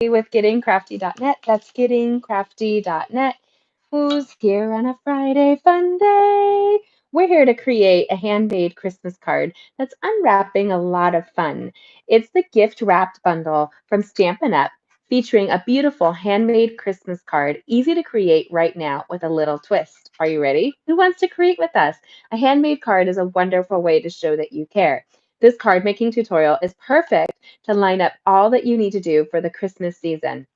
with gettingcrafty.net. That's gettingcrafty.net. Who's here on a Friday fun day? We're here to create a handmade Christmas card that's unwrapping a lot of fun. It's the gift wrapped bundle from Stampin' Up, featuring a beautiful handmade Christmas card, easy to create right now with a little twist. Are you ready? Who wants to create with us? A handmade card is a wonderful way to show that you care. This card making tutorial is perfect to line up all that you need to do for the Christmas season.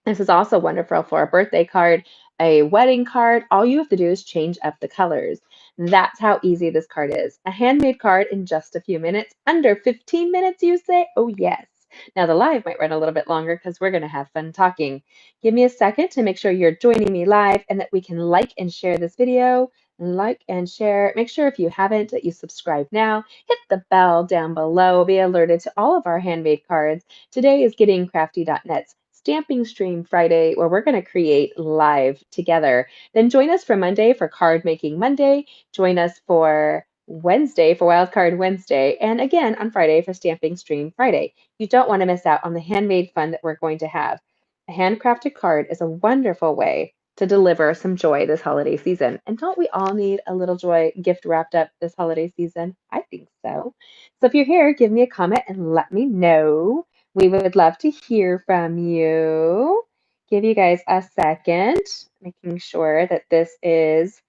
This is also wonderful for a birthday card, a wedding card. All you have to do is change up the colors. That's how easy this card is. A handmade card in just a few minutes. Under 15 minutes, you say? Oh, yes. Now, the live might run a little bit longer because we're going to have fun talking. Give me a second to make sure you're joining me live and that we can like and share this video. Like and share. Make sure if you haven't that you subscribe now. Hit the bell down below. Be alerted to all of our handmade cards. Today is gettingcrafty.net's Stamping Stream Friday, where we're going to create live together. Then join us for Monday for Card Making Monday. Join us for Wednesday for Wildcard Wednesday. And again on Friday for Stamping Stream Friday. You don't want to miss out on the handmade fun that we're going to have. A handcrafted card is a wonderful way to deliver some joy this holiday season. And don't we all need a little joy gift wrapped up this holiday season? I think so. So if you're here, give me a comment and let me know. We would love to hear from you. Give you guys a second, making sure that this is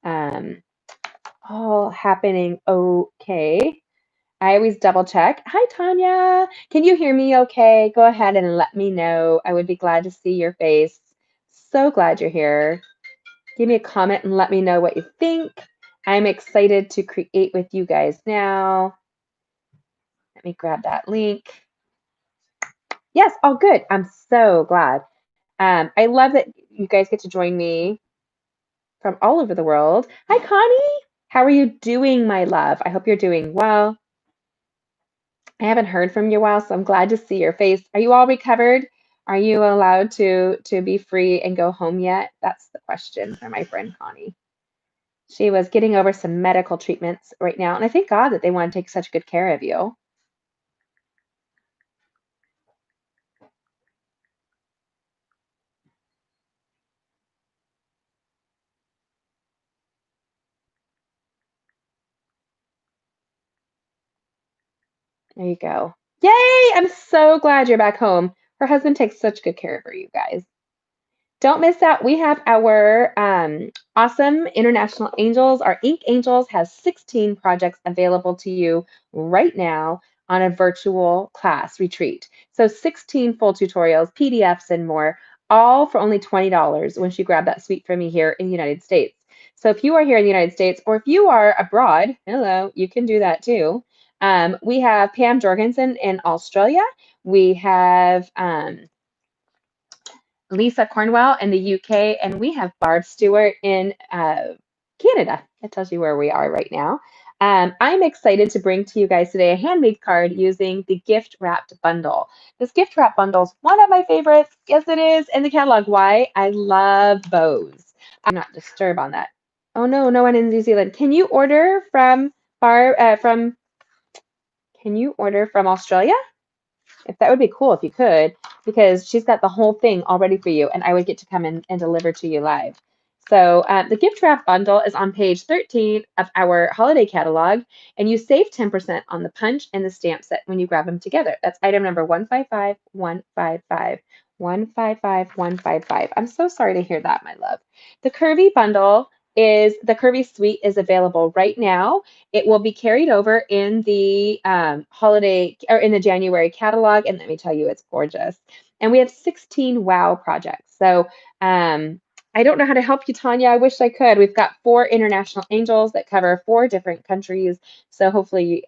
um, all happening okay. I always double check. Hi, Tanya. Can you hear me okay? Go ahead and let me know. I would be glad to see your face. So glad you're here. Give me a comment and let me know what you think. I'm excited to create with you guys now. Let me grab that link. Yes, all good. I'm so glad. I love that you guys get to join me from all over the world. Hi, Connie. How are you doing, my love? I hope you're doing well. I haven't heard from you in a while, so I'm glad to see your face. Are you all recovered? Are you allowed to be free and go home yet? That's the question for my friend Connie. She was getting over some medical treatments right now, and I thank God that they want to take such good care of you. There you go. Yay! I'm so glad you're back home. Her husband takes such good care of her, you guys. Don't miss out. We have our awesome International Angels. Our Ink Angels has 16 projects available to you right now on a virtual class retreat. So 16 full tutorials, PDFs, and more, all for only $20 once you grab that suite from me here in the United States. So if you are here in the United States or if you are abroad, hello, you can do that too. We have Pam Jorgensen in Australia. We have Lisa Cornwell in the UK, and we have Barb Stewart in Canada. That tells you where we are right now. I'm excited to bring to you guys today a handmade card using the gift wrapped bundle. This gift wrap bundle is one of my favorites. Yes, it is in the catalog. Why? I love bows. I'm not disturb on that. Oh no, no one in New Zealand. Can you order from Can you order from Australia? If that would be cool if you could, because she's got the whole thing all ready for you, and I would get to come in and deliver to you live. So the gift wrap bundle is on page 13 of our holiday catalog, and you save 10% on the punch and the stamp set when you grab them together. That's item number 155155. 155155. I'm so sorry to hear that, my love. The curvy bundle is the curvy suite is available right now. It will be carried over in the holiday or in the January catalog, and let me tell you, it's gorgeous. And we have 16 wow projects. So I don't know how to help you, Tanya. I wish I could. We've got 4 international angels that cover 4 different countries. So hopefully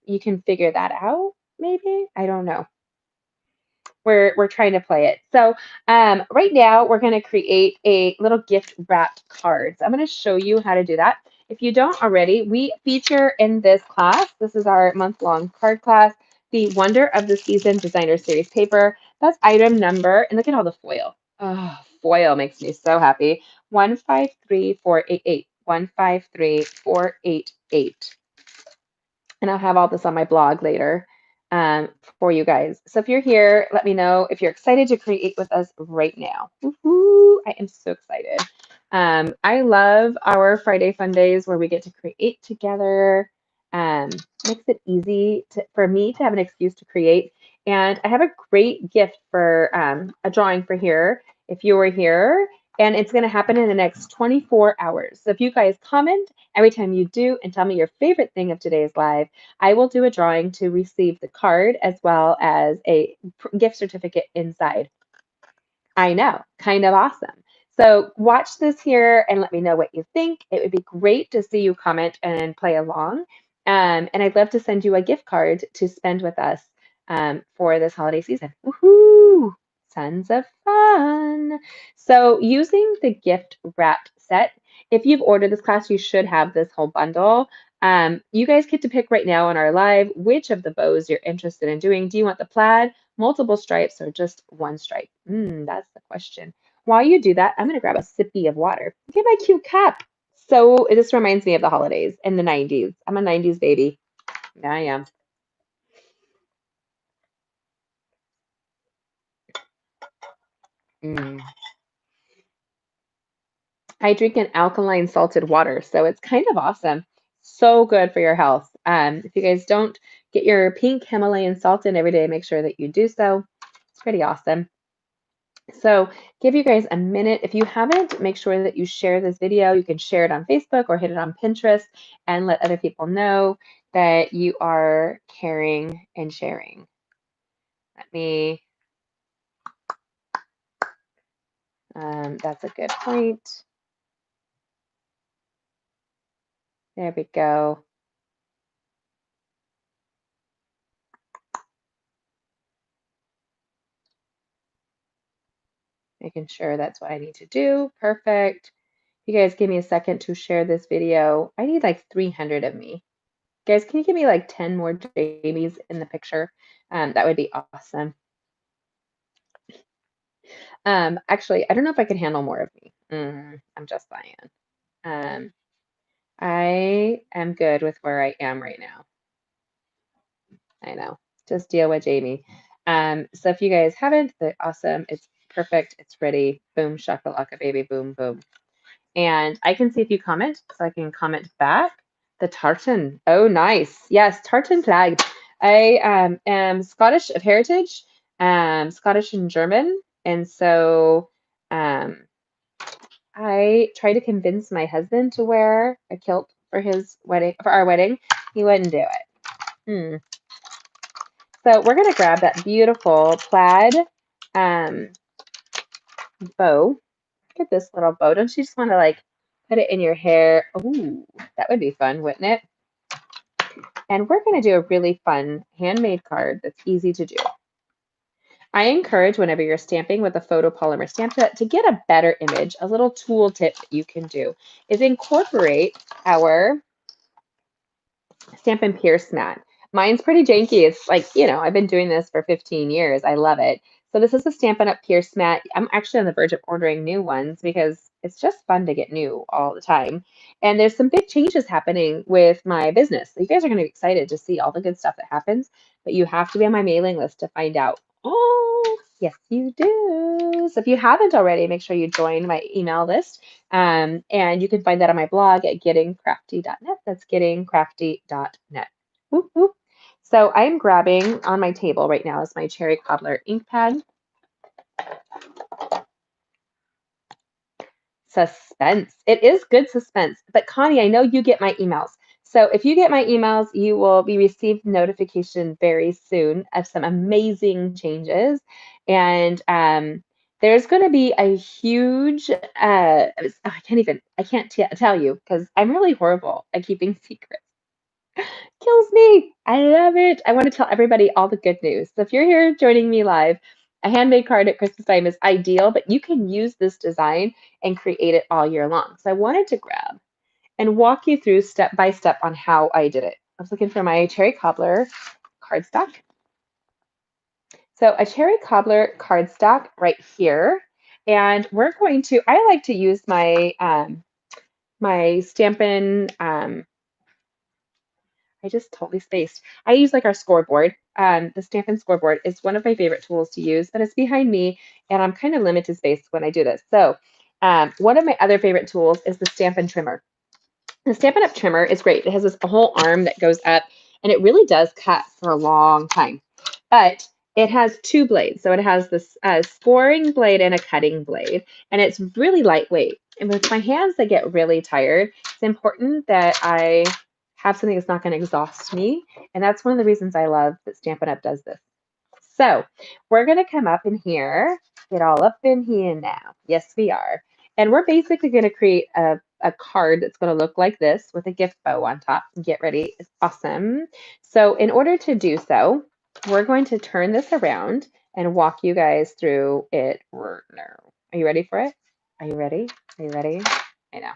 you can figure that out. Maybe I don't know. We're trying to play it. So right now we're going to create a little gift wrapped card. So I'm going to show you how to do that. If you don't already, we feature in this class, this is our month-long card class, the Wonder of the Season Designer Series paper. That's item number, and look at all the foil. Oh, foil makes me so happy. 153488. 153488. And I'll have all this on my blog later. um, for you guys. So if you're here, let me know if you're excited to create with us right now. Woohoo! I am so excited. I love our Friday Fun Days where we get to create together. Um, Makes it easy for me to have an excuse to create. And I have a great gift for a drawing for here if you were here. And it's going to happen in the next 24 hours. So if you guys comment every time you do and tell me your favorite thing of today's live, I will do a drawing to receive the card as well as a gift certificate inside. I know, kind of awesome. So watch this here and let me know what you think. It would be great to see you comment and play along. And I'd love to send you a gift card to spend with us for this holiday season. Woohoo! Tons of fun. So using the gift wrap set, if you've ordered this class, you should have this whole bundle. You guys get to pick right now on our live which of the bows you're interested in doing. Do you want the plaid, multiple stripes, or just one stripe? That's the question. While you do that, I'm going to grab a sippy of water. Look at my cute cup. So this reminds me of the holidays in the 90s. I'm a 90s baby. Yeah, I am. Mm. I drink an alkaline salted water, so it's kind of awesome. So good for your health. If you guys don't get your pink Himalayan salt in every day, make sure that you do so. It's pretty awesome. So give you guys a minute. If you haven't, make sure that you share this video. You can share it on Facebook or hit it on Pinterest and let other people know that you are caring and sharing. Let me, that's a good point. There we go. Making sure that's what I need to do. Perfect. You guys give me a second to share this video. I need like 300 of me. Guys, can you give me like 10 more Jamies in the picture? That would be awesome. Actually, I don't know if I can handle more of me. I'm just saying. Um, I am good with where I am right now. I know. Just deal with Jamie. So if you guys haven't, awesome. It's perfect. It's ready. Boom, shakalaka, baby. Boom, boom. And I can see if you comment, so I can comment back. The tartan. Oh, nice. Yes, tartan flag. I am Scottish of heritage, Scottish and German. And so I tried to convince my husband to wear a kilt for his wedding, for our wedding. He wouldn't do it. Hmm. So we're gonna grab that beautiful plaid um, bow. Look at this little bow. Don't you just want to like put it in your hair? Ooh, that would be fun, wouldn't it? And we're gonna do a really fun handmade card that's easy to do. I encourage whenever you're stamping with a photopolymer stamp set to get a better image. A little tool tip that you can do is incorporate our Stampin' Pierce mat. Mine's pretty janky. It's like, I've been doing this for 15 years. I love it. So this is a Stampin' Up! Pierce mat. I'm actually on the verge of ordering new ones because it's just fun to get new all the time. And there's some big changes happening with my business. So you guys are going to be excited to see all the good stuff that happens, but you have to be on my mailing list to find out. Oh, yes, you do. So if you haven't already, make sure you join my email list. And you can find that on my blog at gettingcrafty.net. That's gettingcrafty.net. Whoop, whoop. So I'm grabbing on my table right now is my cherry cobbler ink pad. Suspense. It is good suspense. But Connie, I know you get my emails. So if you get my emails, you will be received notification very soon of some amazing changes. And there's going to be a huge, I can't tell you because I'm really horrible at keeping secrets. Kills me. I love it. I want to tell everybody all the good news. So if you're here joining me live, a handmade card at Christmas time is ideal, but you can use this design and create it all year long. So I wanted to grab and walk you through step by step on how I did it. I was looking for my cherry cobbler cardstock. So a cherry cobbler cardstock right here. And we're going to, I like to use my my Stampin' I just totally spaced. I use like our scoreboard. The Stampin' scoreboard is one of my favorite tools to use, but it's behind me, and I'm kind of limited space when I do this. So one of my other favorite tools is the Stampin' trimmer. The Stampin' Up! Trimmer is great. It has this whole arm that goes up, and it really does cut for a long time. But it has two blades. So it has this scoring blade and a cutting blade, and it's really lightweight. And with my hands that get really tired, it's important that I have something that's not going to exhaust me. And that's one of the reasons I love that Stampin' Up! Does this. So we're going to come up in here, get all up in here now. Yes, we are. And we're basically going to create a card that's going to look like this with a gift bow on top. Get ready. It's awesome. So in order to do so, we're going to turn this around and walk you guys through it right now. Are you ready for it? Are you ready? Are you ready? I know.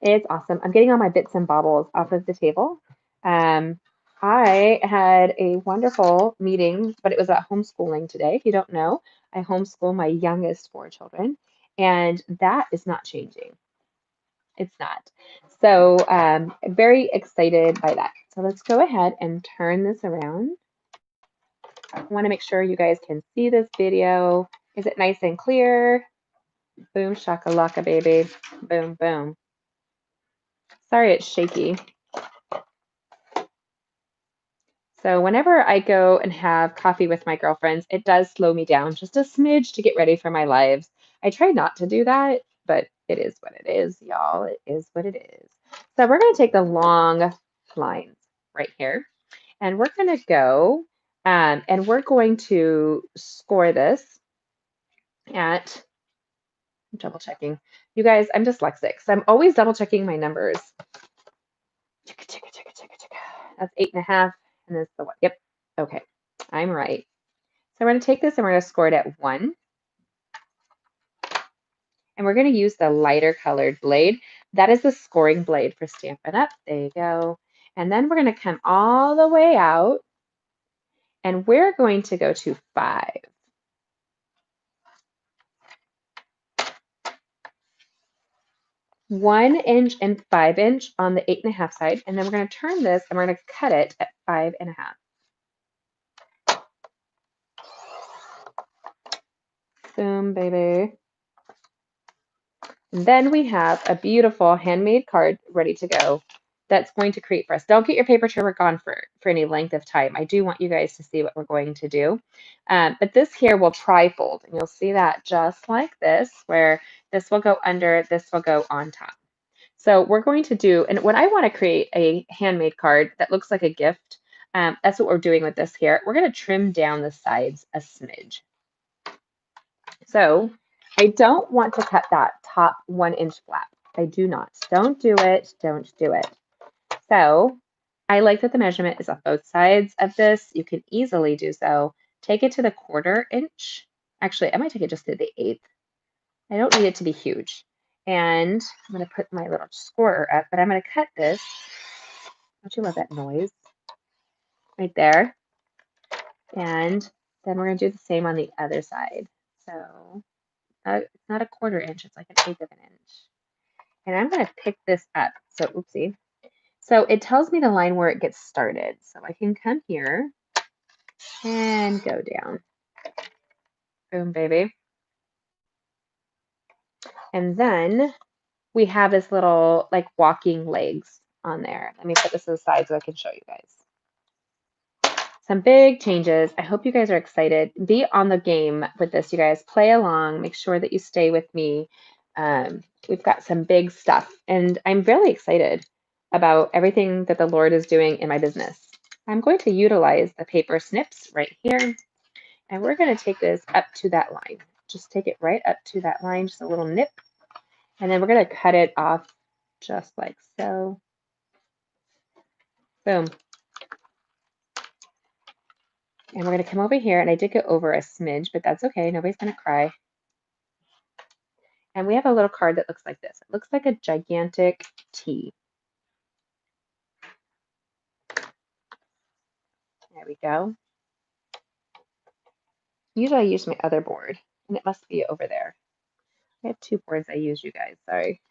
It's awesome. I'm getting all my bits and baubles off of the table. I had a wonderful meeting, but it was about homeschooling today. If you don't know, I homeschool my youngest four children, and that is not changing. It's not. So very excited by that. So let's go ahead and turn this around. I want to make sure you guys can see this video. Is it nice and clear? Boom, shakalaka, baby. Boom, boom. Sorry, it's shaky. So whenever I go and have coffee with my girlfriends, it does slow me down just a smidge to get ready for my lives. I try not to do that, but it is what it is, y'all. It is what it is. So we're going to take the long lines right here, and we're going to go and we're going to score this at, I'm double checking. You guys, I'm dyslexic, so I'm always double checking my numbers. That's 8.5, and this is the one. Yep. Okay, I'm right. So we're going to take this and we're going to score it at 1. And we're going to use the lighter colored blade. That is the scoring blade for Stampin' Up. There you go. And then we're going to come all the way out, and we're going to go to 5. One inch and 5 inch on the 8.5 side. And then we're going to turn this and we're going to cut it at 5.5. Boom, baby. And then we have a beautiful handmade card ready to go that's going to create for us. Don't get your paper trimmer on for any length of time. I do want you guys to see what we're going to do. But this here will tri-fold, and you'll see that just like this, where this will go under, this will go on top. So we're going to do, and when I want to create a handmade card that looks like a gift, that's what we're doing with this here. We're going to trim down the sides a smidge. So I don't want to cut that top 1 inch flap. I do not. Don't do it. Don't do it. So I like that the measurement is on both sides of this. You can easily do so. Take it to the 1/4 inch. Actually, I might take it just to the 1/8. I don't need it to be huge. And I'm going to put my little scorer up, but I'm going to cut this. Don't you love that noise? Right there. And then we're going to do the same on the other side. So it's not a 1/4 inch, it's like 1/8 of an inch. And I'm going to pick this up. So, oopsie. So it tells me the line where it gets started. So I can come here and go down. Boom, baby. And then we have this little like walking legs on there. Let me put this to the side so I can show you guys. Some big changes. I hope you guys are excited. Be on the game with this, you guys. Play along. Make sure that you stay with me. We've got some big stuff, and I'm really excited about everything that the Lord is doing in my business. I'm going to utilize the paper snips right here, and we're going to take this up to that line. Just take it right up to that line, just a little nip, and then we're going to cut it off just like so. Boom. And we're going to come over here, and I did go over a smidge, but that's okay. Nobody's going to cry. And we have a little card that looks like this. It looks like a gigantic T. There we go. Usually I use my other board, and it must be over there. I have 2 boards I use, you guys. Sorry.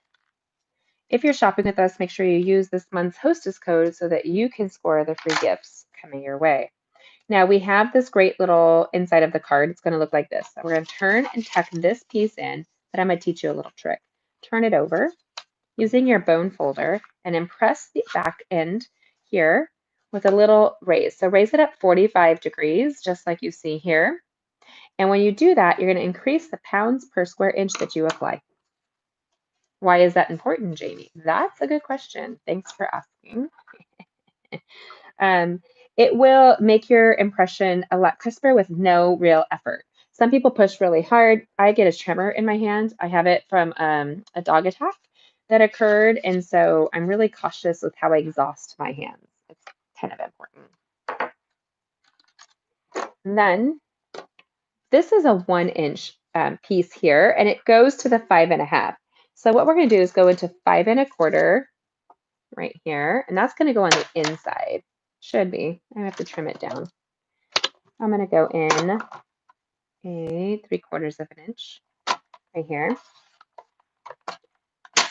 If you're shopping with us, make sure you use this month's hostess code so that you can score the free gifts coming your way. Now we have this great little inside of the card. It's going to look like this. So we're going to turn and tuck this piece in, but I'm going to teach you a little trick. Turn it over using your bone folder and impress the back end here with a little raise. So raise it up 45 degrees, just like you see here. And when you do that, you're going to increase the pounds per square inch that you apply. Why is that important, Jamie? That's a good question. Thanks for asking. Um, it will make your impression a lot crisper with no real effort. Some people push really hard. I get a tremor in my hand. I have it from a dog attack that occurred, and so I'm really cautious with how I exhaust my hands. It's kind of important. And then this is a 1-inch piece here, and it goes to the 5.5. So what we're going to do is go into 5 1/4 right here, and that's going to go on the inside. Should be. I have to trim it down. I'm going to go in a 3/4 of an inch right here.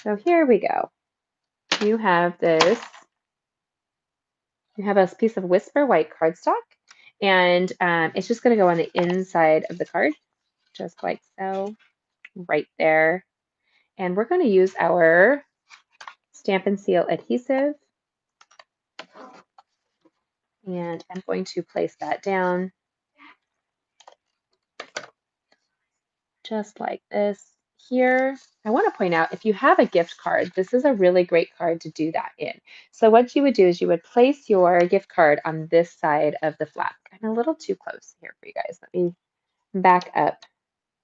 So here we go. You have this. You have a piece of Whisper white cardstock, and it's just going to go on the inside of the card, just like so, right there. And we're going to use our Stampin' Seal adhesive, and I'm going to place that down just like this. Here, I want to point out, if you have a gift card, this is a really great card to do that in. So what you would do is you would place your gift card on this side of the flap. I'm a little too close here for you guys. Let me back up.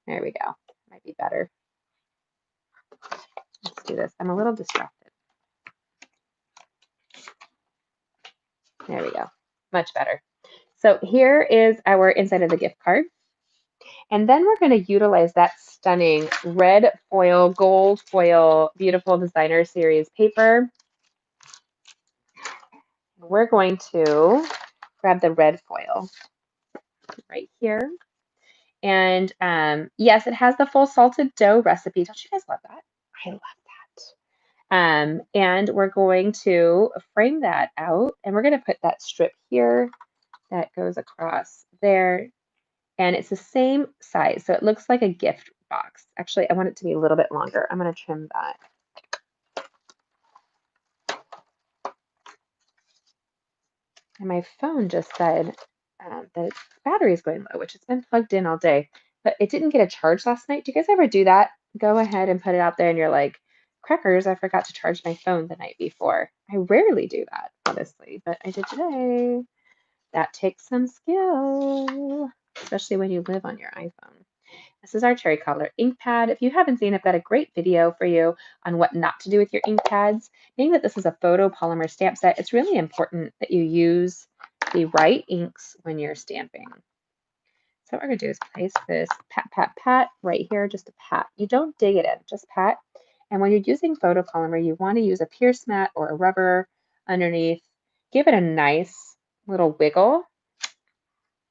There we go. Might be better. Let's do this. I'm a little distracted. There we go. Much better. So here is our inside of the gift card. And then we're going to utilize that stunning red foil, gold foil, beautiful designer series paper. We're going to grab the red foil right here. And yes, it has the full salted dough recipe. Don't you guys love that? I love that. And we're going to frame that out, and we're going to put that strip here that goes across there. And it's the same size, so it looks like a gift box. Actually, I want it to be a little bit longer. I'm going to trim that. And my phone just said that its battery is going low, which it's been plugged in all day, but it didn't get a charge last night. Do you guys ever do that? Go ahead and put it out there and you're like, crackers, I forgot to charge my phone the night before. I rarely do that, honestly, but I did today. That takes some skill, especially when you live on your iPhone. This is our cherry color ink pad. If you haven't seen, I've got a great video for you on what not to do with your ink pads. Being that this is a photopolymer stamp set, it's really important that you use the right inks when you're stamping. So what we're going to do is place this pat, pat, pat right here, just a pat. You don't dig it in, just pat. And when you're using photopolymer, you want to use a pierce mat or a rubber underneath. Give it a nice little wiggle,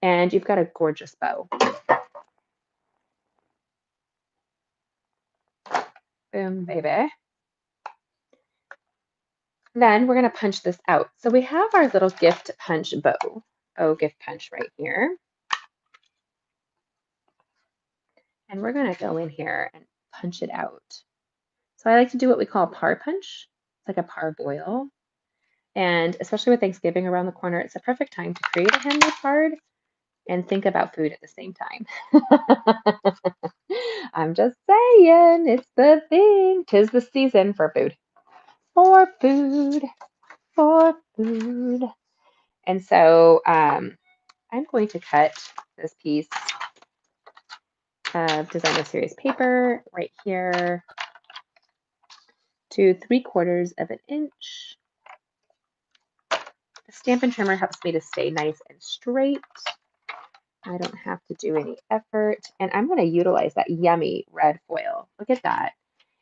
and you've got a gorgeous bow. Boom, baby. Then we're going to punch this out. So we have our little gift punch bow gift punch right here. And we're going to go in here and punch it out. So I like to do what we call a par punch. It's like a parboil. And especially with Thanksgiving around the corner, it's a perfect time to create a handmade card and think about food at the same time. I'm just saying, it's the thing. 'Tis the season for food. For food. For food. And so I'm going to cut this piece of designer series paper right here to 3/4 of an inch. The Stampin' Trimmer helps me to stay nice and straight. I don't have to do any effort. And I'm going to utilize that yummy red foil. Look at that.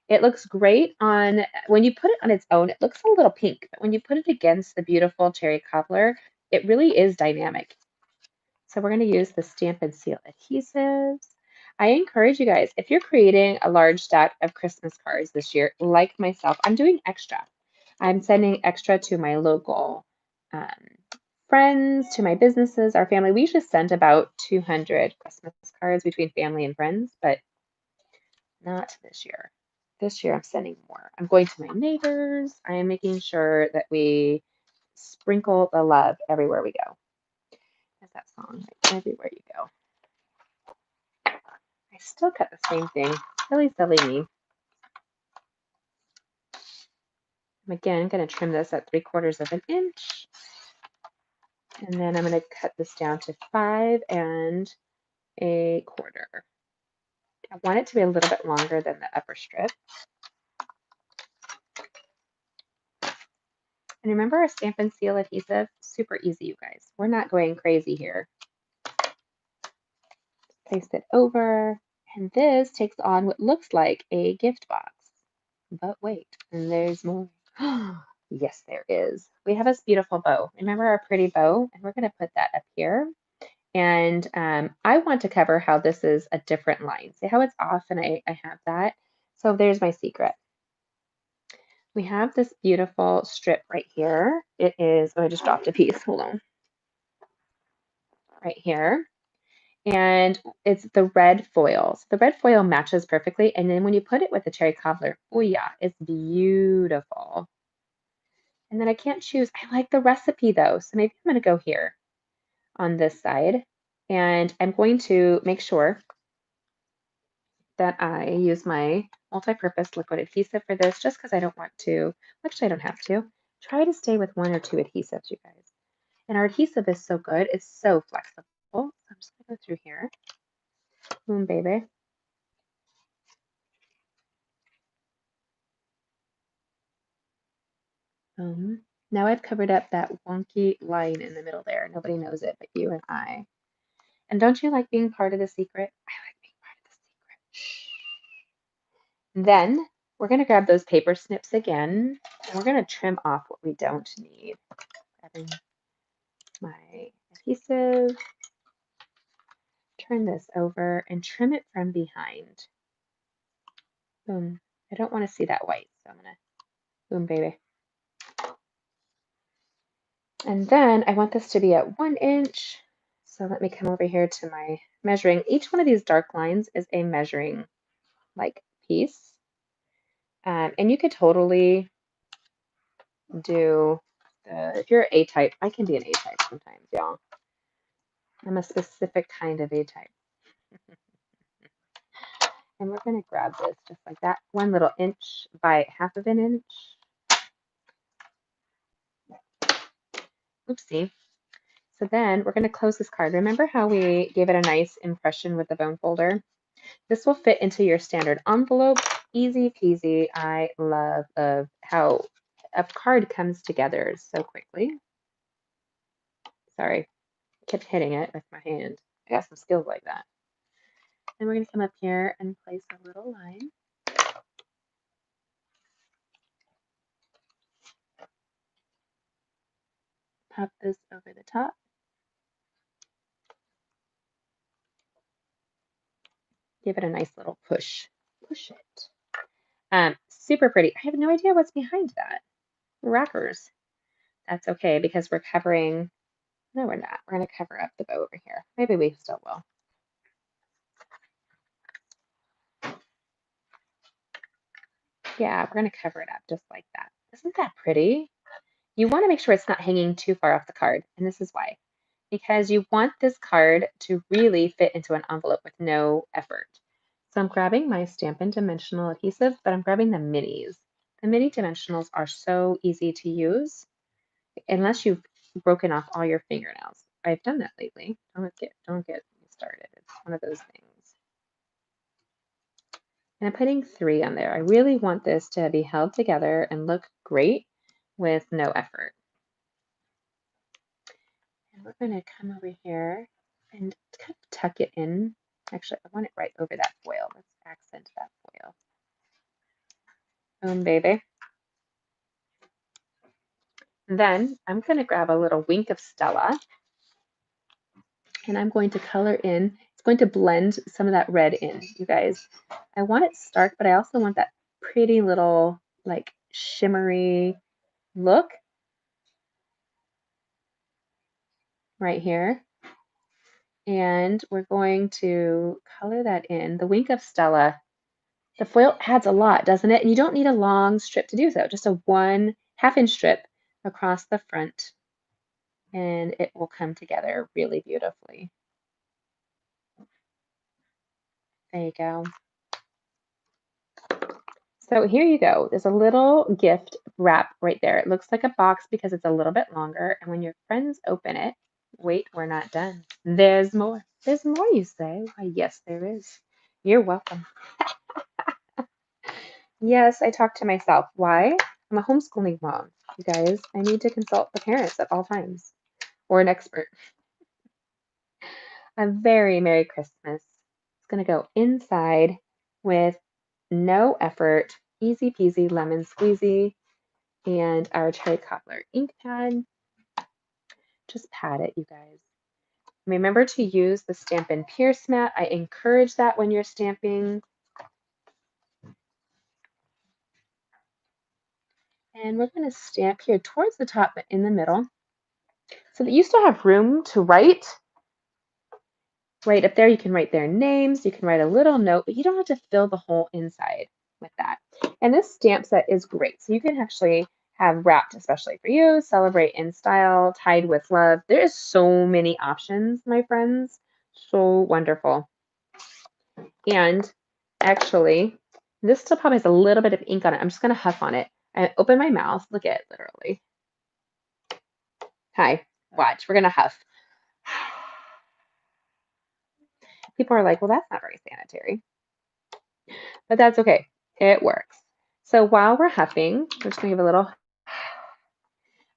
It looks great on, when you put it on its own, it looks a little pink, but when you put it against the beautiful cherry cobbler, it really is dynamic. So we're going to use the Stampin' Seal adhesives. I encourage you guys, if you're creating a large stack of Christmas cards this year, like myself, I'm doing extra. I'm sending extra to my local um, friends, to my businesses, our family. We usually send about 200 Christmas cards between family and friends, but not this year. This year I'm sending more. I'm going to my neighbors. I am making sure that we sprinkle the love everywhere we go. That's that song, right? Everywhere you go. I still cut the same thing. Really silly me. I'm again going to trim this at 3/4 of an inch. And then I'm going to cut this down to 5 1/4. I want it to be a little bit longer than the upper strip. And remember our Stampin' Seal adhesive? Super easy, you guys. We're not going crazy here. Place it over. And this takes on what looks like a gift box. But wait, and there's more. Yes, there is. We have this beautiful bow. Remember our pretty bow? And we're going to put that up here. And I want to cover how this is a different line. See how it's off and I have that? So there's my secret. We have this beautiful strip right here. It is, oh, I just dropped a piece. Hold on. Right here. And it's the red foil. So the red foil matches perfectly. And then when you put it with the cherry cobbler, oh yeah, it's beautiful. And then I can't choose. I like the recipe though. So maybe I'm going to go here on this side. And I'm going to make sure that I use my multi-purpose liquid adhesive for this just because I don't want to, actually I don't have to. Try to stay with 1 or 2 adhesives, you guys. And our adhesive is so good. It's so flexible. So I'm just going to go through here. Boom, baby. Now I've covered up that wonky line in the middle there. Nobody knows it but you and I. And don't you like being part of the secret? I like being part of the secret. Then we're going to grab those paper snips again, and we're going to trim off what we don't need. Grabbing my adhesive, turn this over, and trim it from behind. Boom. I don't want to see that white, so I'm going to, boom, baby. And then I want this to be at 1 inch. So let me come over here to my measuring. Each one of these dark lines is a measuring like piece. And you could totally do if you're A-type, I can be an A-type sometimes, y'all. I'm a specific kind of A-type. And we're going to grab this just like that. 1 little inch by 1/2 of an inch. Oopsie. So then we're going to close this card. Remember how we gave it a nice impression with the bone folder? This will fit into your standard envelope. Easy peasy. I love how a card comes together so quickly. Sorry, I kept hitting it with my hand. I got some skills like that. And we're going to come up here and place a little line. Pop this over the top. Give it a nice little push. Push it. Super pretty. I have no idea what's behind that. Wrappers. That's okay because we're covering. No, we're not. We're going to cover up the bow over here. Maybe we still will. Yeah, we're going to cover it up just like that. Isn't that pretty? You want to make sure it's not hanging too far off the card. And this is why. Because you want this card to really fit into an envelope with no effort. So I'm grabbing my Stampin' Dimensional adhesive, but I'm grabbing the minis. The mini dimensionals are so easy to use unless you've broken off all your fingernails. I've done that lately. Don't get me started. It's one of those things. And I'm putting 3 on there. I really want this to be held together and look great with no effort. And we're going to come over here and kind of tuck it in. Actually, I want it right over that foil. Let's accent that foil. Boom, baby. And then I'm going to grab a little wink of Stella. And I'm going to color in. It's going to blend some of that red in, you guys. I want it stark, but I also want that pretty little like shimmery look right here. And we're going to color that in. The Wink of Stella. The foil adds a lot, doesn't it? And you don't need a long strip to do so, just a 1/2 inch strip across the front. And it will come together really beautifully. There you go. So here you go. There's a little gift wrap right there. It looks like a box because it's a little bit longer. And when your friends open it, wait, we're not done. There's more. There's more, you say? Why, yes, there is. You're welcome. Yes, I talk to myself. Why? I'm a homeschooling mom. You guys, I need to consult the parents at all times or an expert. A very Merry Christmas. It's going to go inside with no effort, easy peasy lemon squeezy, and our cherry cobbler ink pad. Just pat it, you guys. Remember to use the Stampin' Pierce mat. I encourage that when you're stamping. And we're going to stamp here towards the top, but in the middle, so that you still have room to write. Right up there, you can write their names, you can write a little note, but you don't have to fill the whole inside with that. And this stamp set is great. So you can actually have wrapped especially for you, celebrate in style, tied with love. There is so many options, my friends. So wonderful. And actually, this still probably has a little bit of ink on it. I'm just going to huff on it. I open my mouth. Look at it, literally. Hi, watch. We're going to huff. People are like, well, that's not very sanitary. But that's okay. It works. So while we're huffing, we're just going to give a little,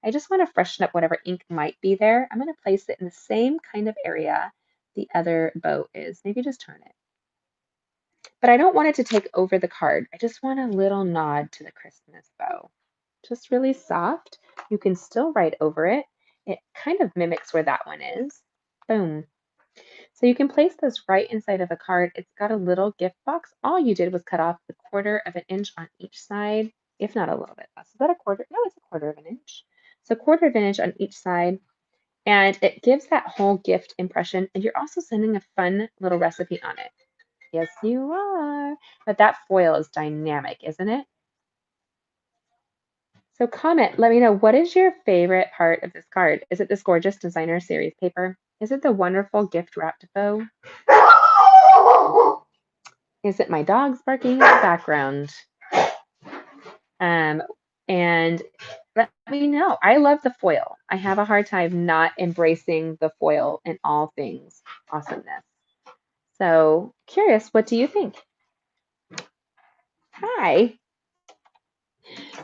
I just want to freshen up whatever ink might be there. I'm going to place it in the same kind of area the other bow is. Maybe just turn it. But I don't want it to take over the card. I just want a little nod to the Christmas bow. Just really soft. You can still write over it. It kind of mimics where that one is. Boom. So you can place this right inside of a card. It's got a little gift box. All you did was cut off the 1/4 inch on each side, if not a little bit less. Is that a quarter? No, it's a 1/4 inch. So 1/4 inch on each side. And it gives that whole gift impression. And you're also sending a fun little recipe on it. Yes, you are. But that foil is dynamic, isn't it? So comment, let me know, what is your favorite part of this card? Is it this gorgeous designer series paper? Is it the wonderful gift wrapped bow? Is it my dogs barking in the background? And let me know. I love the foil. I have a hard time not embracing the foil in all things awesomeness. So curious, what do you think? Hi.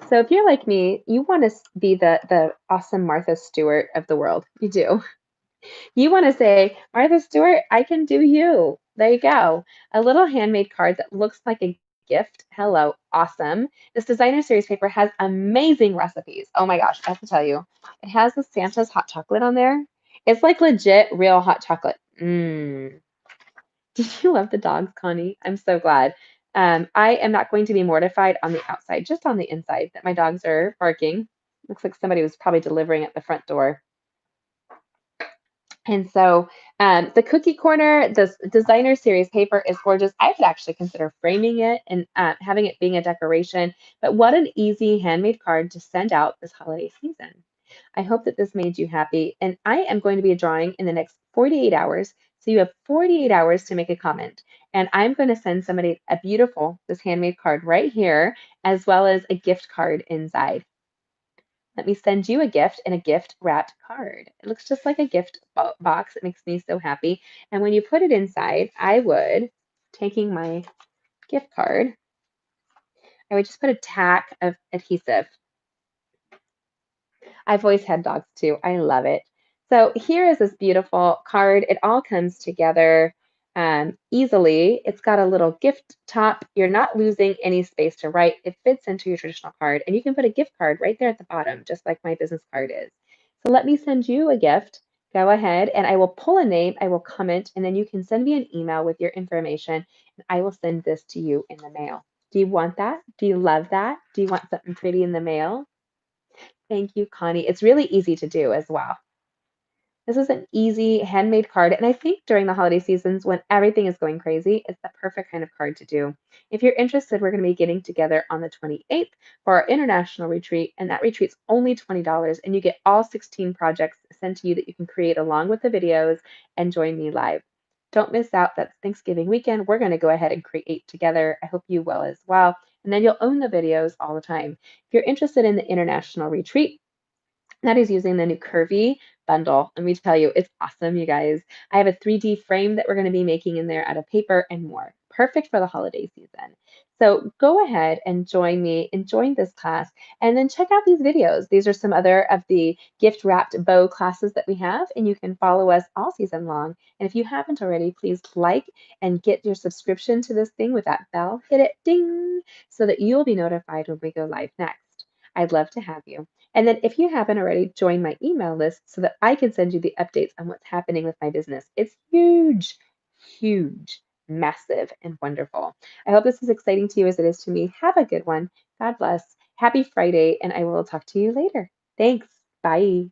So if you're like me, you want to be the awesome Martha Stewart of the world. You do. You want to say, Martha Stewart, I can do you. There you go. A little handmade card that looks like a gift. Hello, awesome. This designer series paper has amazing recipes. Oh my gosh, I have to tell you, it has the Santa's hot chocolate on there. It's like legit real hot chocolate. Mmm. Did you love the dogs, Connie? I'm so glad. I am not going to be mortified on the outside, just on the inside that my dogs are barking. Looks like somebody was probably delivering at the front door. And so the cookie corner, this designer series paper is gorgeous. I would actually consider framing it and having it being a decoration. But what an easy handmade card to send out this holiday season. I hope that this made you happy. And I am going to be drawing in the next 48 hours. So you have 48 hours to make a comment. And I'm going to send somebody a beautiful, this handmade card right here, as well as a gift card inside. Let me send you a gift in a gift wrapped card. It looks just like a gift box. It makes me so happy. And when you put it inside, I would, taking my gift card, I would just put a tack of adhesive. I've always had dogs too. I love it. So here is this beautiful card. It all comes together easily. It's got a little gift top. You're not losing any space to write. It fits into your traditional card. And you can put a gift card right there at the bottom, just like my business card is. So let me send you a gift Go ahead and I will pull a name, I will comment, and then you can send me an email with your information, and I will send this to you in the mail. Do you want that? Do you love that? Do you want something pretty in the mail? Thank you, Connie. It's really easy to do as well. This is an easy handmade card, and I think during the holiday seasons when everything is going crazy, it's the perfect kind of card to do. If you're interested, we're going to be getting together on the 28th for our international retreat, and that retreat's only $20, and you get all 16 projects sent to you that you can create along with the videos and join me live. Don't miss out. That's Thanksgiving weekend. We're going to go ahead and create together. I hope you will as well. And then you'll own the videos all the time. If you're interested in the international retreat, that is using the new Curvy bundle. Let me tell you, it's awesome, you guys. I have a 3D frame that we're going to be making in there out of paper and more. Perfect for the holiday season. So go ahead and join me and join this class and then check out these videos. These are some other of the gift wrapped bow classes that we have, and you can follow us all season long. And if you haven't already, please like and get your subscription to this thing with that bell. Hit it ding so that you'll be notified when we go live next. I'd love to have you. And then if you haven't already, join my email list so that I can send you the updates on what's happening with my business. It's huge, huge, massive, and wonderful. I hope this is exciting to you as it is to me. Have a good one. God bless. Happy Friday, and I will talk to you later. Thanks. Bye.